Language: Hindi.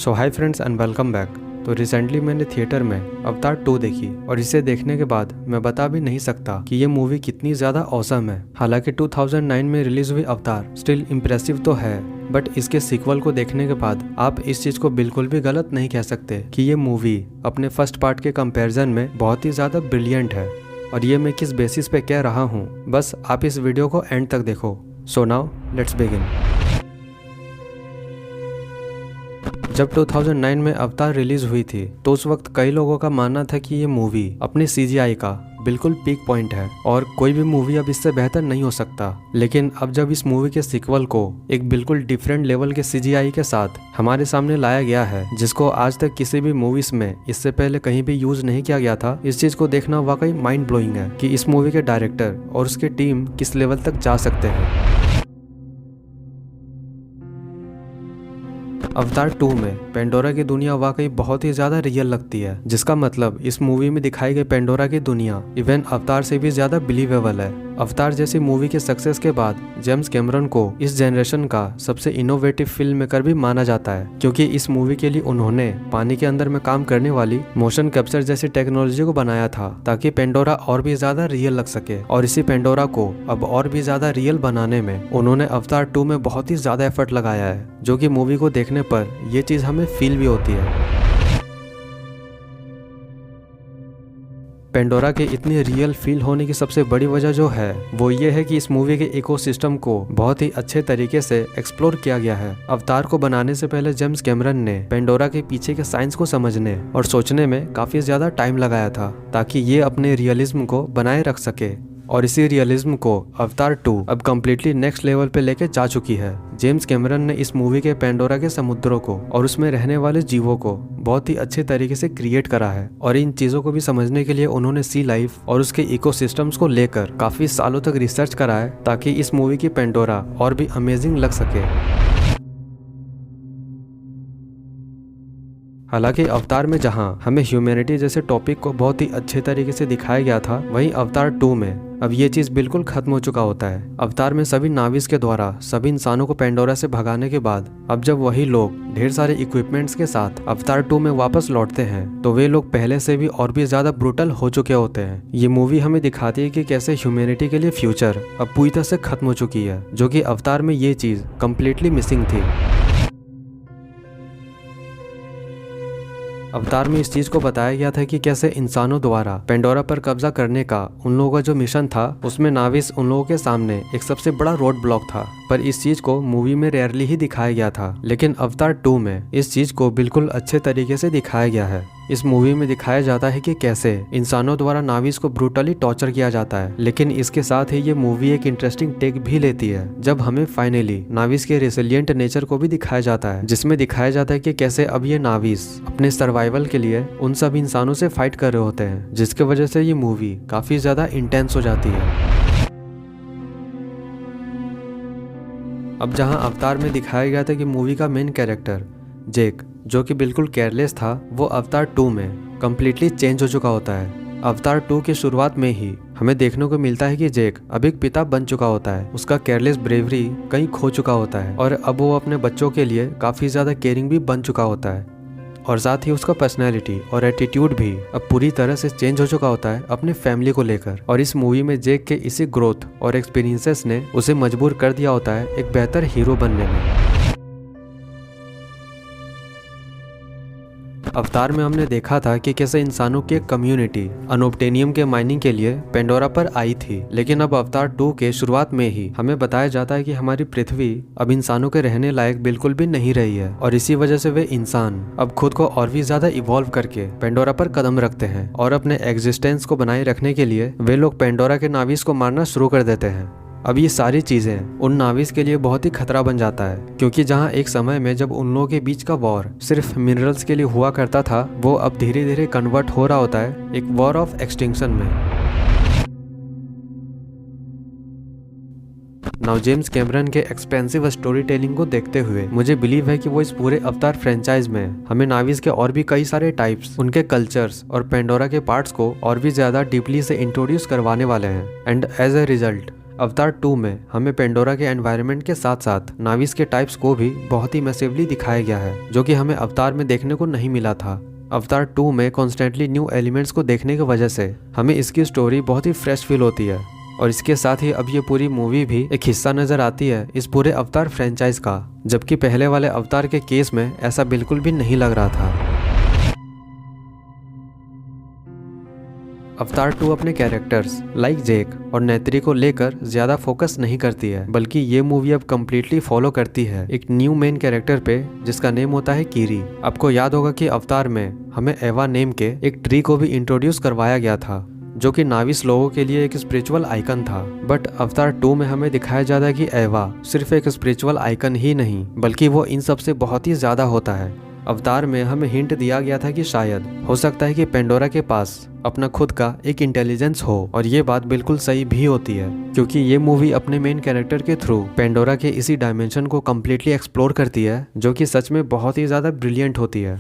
So hi friends and welcome back. तो रिसेंटली मैंने थिएटर में अवतार 2 देखी और इसे देखने के बाद मैं बता भी नहीं सकता कि ये मूवी कितनी ज़्यादा ऑसम है। हालांकि 2009 में रिलीज हुई अवतार स्टिल इम्प्रेसिव तो है, बट इसके सीक्वल को देखने के बाद आप इस चीज़ को बिल्कुल भी गलत नहीं कह सकते कि ये मूवी अपने फर्स्ट पार्ट के कंपैरिजन में बहुत ही ज़्यादा ब्रिलियंट है। और ये मैं किस बेसिस पे कह रहा हूँ, बस आप इस वीडियो को एंड तक देखो। So now let's begin. जब 2009 में अवतार रिलीज हुई थी तो उस वक्त कई लोगों का मानना था कि ये मूवी अपनी CGI का बिल्कुल पीक पॉइंट है और कोई भी मूवी अब इससे बेहतर नहीं हो सकता। लेकिन अब जब इस मूवी के सीक्वल को एक बिल्कुल डिफरेंट लेवल के CGI के साथ हमारे सामने लाया गया है, जिसको आज तक किसी भी मूवीज में इससे पहले कहीं भी यूज नहीं किया गया था, इस चीज को देखना वाकई माइंड ब्लोइंग है कि इस मूवी के डायरेक्टर और उसकी टीम किस लेवल तक जा सकते हैं। अवतार 2 में पेंडोरा की दुनिया वाकई बहुत ही ज्यादा रियल लगती है, जिसका मतलब इस मूवी में दिखाई गई पेंडोरा की दुनिया इवन अवतार से भी ज्यादा बिलीवेबल है। अवतार जैसी मूवी के सक्सेस के बाद जेम्स कैमरन को इस जनरेशन का सबसे इनोवेटिव फिल्म मेकर भी माना जाता है, क्योंकि इस मूवी के लिए उन्होंने पानी के अंदर में काम करने वाली मोशन कैप्चर जैसी टेक्नोलॉजी को बनाया था ताकि पेंडोरा और भी ज्यादा रियल लग सके। और इसी पेंडोरा को अब और भी ज्यादा रियल बनाने में उन्होंने अवतार 2 में बहुत ही ज्यादा एफर्ट लगाया है, जो कि मूवी को देखने पर ये चीज हमें फील भी होती है। पेंडोरा के इतनी रियल फील होने की सबसे बड़ी वजह जो है वो ये है कि इस मूवी के इकोसिस्टम को बहुत ही अच्छे तरीके से एक्सप्लोर किया गया है। अवतार को बनाने से पहले जेम्स कैमरन ने पेंडोरा के पीछे के साइंस को समझने और सोचने में काफी ज्यादा टाइम लगाया था ताकि ये अपने रियलिज्म को बनाए रख सके। और इसी रियलिज्म को अवतार 2 अब कम्प्लीटली नेक्स्ट लेवल पे लेके जा चुकी है। जेम्स कैमरन ने इस मूवी के पेंडोरा के समुद्रों को और उसमें रहने वाले जीवों को बहुत ही अच्छे तरीके से क्रिएट करा है। और इन चीजों को भी समझने के लिए उन्होंने सी लाइफ और उसके इकोसिस्टम्स को लेकर काफी सालों तक रिसर्च करा है ताकि इस मूवी की पेंडोरा और भी अमेजिंग लग सके। हालांकि अवतार में जहां हमें ह्यूमैनिटी जैसे टॉपिक को बहुत ही अच्छे तरीके से दिखाया गया था, वहीं अवतार 2 में अब ये चीज बिल्कुल खत्म हो चुका होता है। अवतार में सभी नाविस के द्वारा सभी इंसानों को पेंडोरा से भगाने के बाद अब जब वही लोग ढेर सारे इक्विपमेंट्स के साथ अवतार 2 में वापस लौटते हैं तो वे लोग पहले से भी और भी ज्यादा ब्रूटल हो चुके होते हैं। ये मूवी हमें दिखाती है कि कैसे ह्यूमैनिटी के लिए फ्यूचर अब पूरी तरह से खत्म हो चुकी है, जो कि अवतार में ये चीज कम्प्लीटली मिसिंग थी। अवतार में इस चीज को बताया गया था कि कैसे इंसानों द्वारा पेंडोरा पर कब्जा करने का उन लोगों का जो मिशन था, उसमें नाविस उन लोगों के सामने एक सबसे बड़ा रोड ब्लॉक था। पर इस चीज को मूवी में रेयरली ही दिखाया गया था, लेकिन अवतार 2 में इस चीज को बिल्कुल अच्छे तरीके से दिखाया गया है। इस मूवी में दिखाया जाता है कि कैसे इंसानों द्वारा नाविस को ब्रूटली टॉर्चर किया जाता है। लेकिन इसके साथ ही ये मूवी एक इंटरेस्टिंग टेक भी लेती है जब हमें फाइनली नाविस के रेसिलिएंट नेचर को भी दिखाया जाता है, जिसमें दिखाया जाता है कि कैसे अब ये नाविस अपने सर्वाइवल के लिए उन सब इंसानों से फाइट कर रहे होते हैं, जिसकी वजह से ये मूवी काफी ज्यादा इंटेंस हो जाती है। अब जहां अवतार में दिखाया गया था कि मूवी का मेन कैरेक्टर जेक, जो कि बिल्कुल केयरलेस था, वो अवतार 2 में कम्प्लीटली चेंज हो चुका होता है। अवतार 2 की शुरुआत में ही हमें देखने को मिलता है कि जेक अब एक पिता बन चुका होता है। उसका केयरलेस ब्रेवरी कहीं खो चुका होता है और अब वो अपने बच्चों के लिए काफी ज्यादा केयरिंग भी बन चुका होता है। और साथ ही उसका पर्सनैलिटी और एटीट्यूड भी अब पूरी तरह से चेंज हो चुका होता है अपने फैमिली को लेकर। और इस मूवी में जेक के इसी ग्रोथ और एक्सपीरियंसेस ने उसे मजबूर कर दिया होता है एक बेहतर हीरो बनने में। अवतार में हमने देखा था कि कैसे इंसानों की एक कम्युनिटी अनोब्टेनियम के माइनिंग के लिए पेंडोरा पर आई थी, लेकिन अब अवतार 2 के शुरुआत में ही हमें बताया जाता है कि हमारी पृथ्वी अब इंसानों के रहने लायक बिल्कुल भी नहीं रही है। और इसी वजह से वे इंसान अब खुद को और भी ज्यादा इवॉल्व करके पेंडोरा पर कदम रखते हैं और अपने एग्जिस्टेंस को बनाए रखने के लिए वे लोग पेंडोरा के नाविस को मारना शुरू कर देते हैं। अब ये सारी चीजें उन नाविस के लिए बहुत ही खतरा बन जाता है, क्योंकि जहां एक समय में जब उन लोगों के बीच का वॉर सिर्फ मिनरल्स के लिए हुआ करता था, वो अब धीरे धीरे कन्वर्ट हो रहा होता है एक वॉर ऑफ एक्सटिंक्शन में। नाउ जेम्स कैमरन के एक्सपेंसिव स्टोरी टेलिंग को देखते हुए मुझे बिलीव है कि वो इस पूरे अवतार फ्रेंचाइज में हमें नाविस के और भी कई सारे टाइप्स, उनके कल्चर्स और पेंडोरा के पार्ट्स को और भी ज्यादा डीपली से इंट्रोड्यूस करवाने वाले हैं। एंड एज ए रिजल्ट अवतार 2 में हमें पेंडोरा के एनवायरनमेंट के साथ साथ नाविस के टाइप्स को भी बहुत ही मैसिवली दिखाया गया है, जो कि हमें अवतार में देखने को नहीं मिला था। अवतार 2 में कॉन्स्टेंटली न्यू एलिमेंट्स को देखने की वजह से हमें इसकी स्टोरी बहुत ही फ्रेश फील होती है, और इसके साथ ही अब ये पूरी मूवी भी एक हिस्सा नजर आती है इस पूरे अवतार फ्रेंचाइज का, जबकि पहले वाले अवतार के केस में ऐसा बिल्कुल भी नहीं लग रहा था। अवतार 2 अपने कैरेक्टर्स लाइक जेक और नेत्री को लेकर ज्यादा फोकस नहीं करती है, बल्कि ये मूवी अब कम्प्लीटली फॉलो करती है एक न्यू मेन कैरेक्टर पे जिसका नेम होता है कीरी। आपको याद होगा कि अवतार में हमें एवा नेम के एक ट्री को भी इंट्रोड्यूस करवाया गया था, जो कि नाविस लोगों के लिए एक स्पिरिचुअल आइकन था। बट अवतार 2 में हमें दिखाया जाता है कि एवा सिर्फ एक स्पिरिचुअल आइकन ही नहीं, बल्कि वो इन सब से बहुत ही ज्यादा होता है। अवतार में हमें हिंट दिया गया था कि शायद हो सकता है कि पेंडोरा के पास अपना खुद का एक इंटेलिजेंस हो, और ये बात बिल्कुल सही भी होती है, क्योंकि ये मूवी अपने मेन कैरेक्टर के थ्रू पेंडोरा के इसी डायमेंशन को कम्प्लीटली एक्सप्लोर करती है, जो कि सच में बहुत ही ज्यादा ब्रिलियंट होती है।